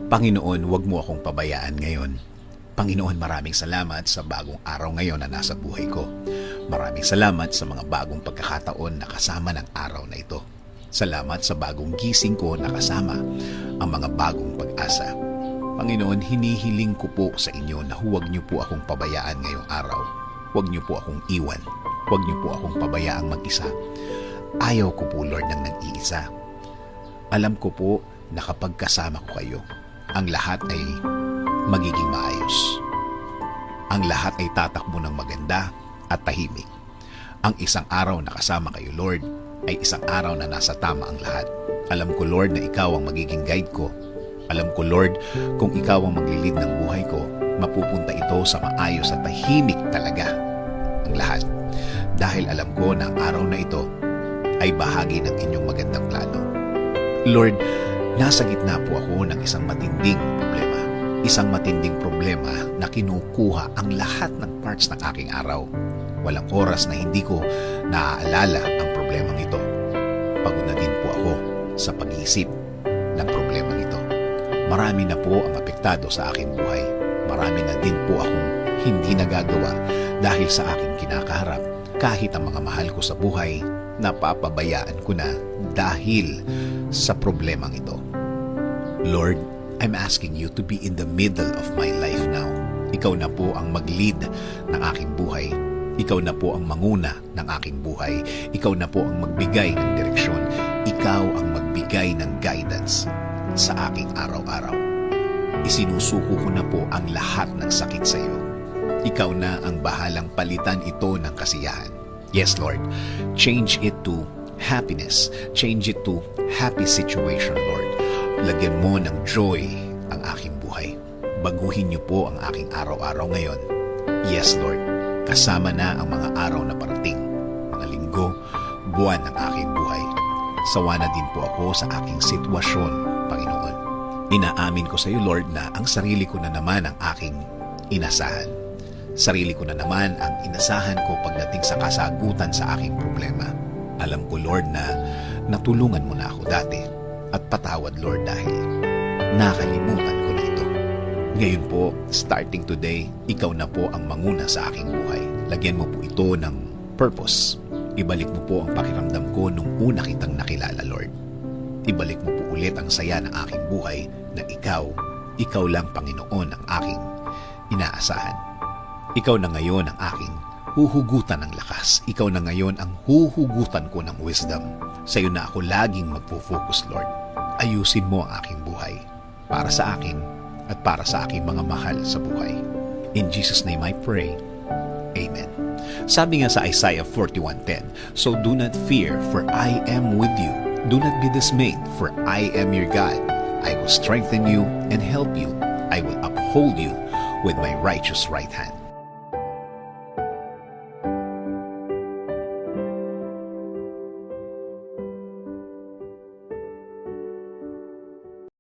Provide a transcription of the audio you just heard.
Panginoon, huwag mo akong pabayaan ngayon. Panginoon, maraming salamat sa bagong araw ngayon na nasa buhay ko. Maraming salamat sa mga bagong pagkakataon na kasama ng araw na ito. Salamat sa bagong gising ko na kasama ang mga bagong pag-asa. Panginoon, hinihiling ko po sa inyo na huwag niyo po akong pabayaan ngayong araw. Huwag niyo po akong iwan. Huwag niyo po akong pabayaang mag-isa. Ayaw ko po, Lord, ng nag-iisa. Alam ko po na kapag kasama ko kayo, ang lahat ay magiging maayos. Ang lahat ay tatakbo ng maganda at tahimik. Ang isang araw na kasama kayo, Lord, ay isang araw na nasa tama ang lahat. Alam ko, Lord, na ikaw ang magiging guide ko. Alam ko, Lord, kung ikaw ang maglilid ng buhay ko, mapupunta ito sa maayos at tahimik talaga ang lahat. Dahil alam ko na ang araw na ito ay bahagi ng inyong magandang plano. Lord, nasa gitna po ako ng isang matinding problema. Isang matinding problema na kinukuha ang lahat ng parts ng aking araw. Walang oras na hindi ko naaalala ang problemang ito. Pagod na din po ako sa pag-iisip ng problemang ito. Marami na po ang apektado sa aking buhay. Marami na din po akong hindi nagagawa dahil sa aking kinakaharap. Kahit ang mga mahal ko sa buhay, napapabayaan ko na dahil sa problemang ito. Lord, I'm asking you to be in the middle of my life now. Ikaw na po ang mag-lead ng aking buhay. Ikaw na po ang manguna ng aking buhay. Ikaw na po ang magbigay ng direksyon. Ikaw ang magbigay ng guidance sa aking araw-araw. Isinusuko ko na po ang lahat ng sakit sa iyo. Ikaw na ang bahalang palitan ito ng kasiyahan. Yes, Lord. Change it to happiness. Change it to happy situation, Lord. Lagyan mo ng joy ang aking buhay. Baguhin niyo po ang aking araw-araw ngayon. Yes, Lord. Kasama na ang mga araw na parating, mga linggo, buwan ng aking buhay. Sawa na din po ako sa aking sitwasyon, Panginoon. Inaamin ko sa iyo, Lord, na ang sarili ko na naman ang aking inasahan. Sarili ko na naman ang inasahan ko pagdating sa kasagutan sa aking problema. Alam ko, Lord, na natulungan mo na ako dati. At patawad, Lord, dahil nakalimutan ko na ito. Ngayon po, starting today, ikaw na po ang manguna sa aking buhay. Lagyan mo po ito ng purpose. Ibalik mo po ang pakiramdam ko nung una kitang nakilala, Lord. Ibalik mo po ulit ang saya ng aking buhay na ikaw lang, Panginoon, ang aking inaasahan. Ikaw na ngayon ang aking huhugutan ng lakas. Ikaw na ngayon ang huhugutan ko ng wisdom. Sa iyo na ako laging magpo-focus, Lord. Ayusin mo ang aking buhay para sa akin at para sa aking mga mahal sa buhay. In Jesus' name I pray. Amen. Sabi nga sa Isaiah 41:10, "So do not fear, for I am with you. Do not be dismayed, for I am your God. I will strengthen you and help you. I will uphold you with my righteous right hand."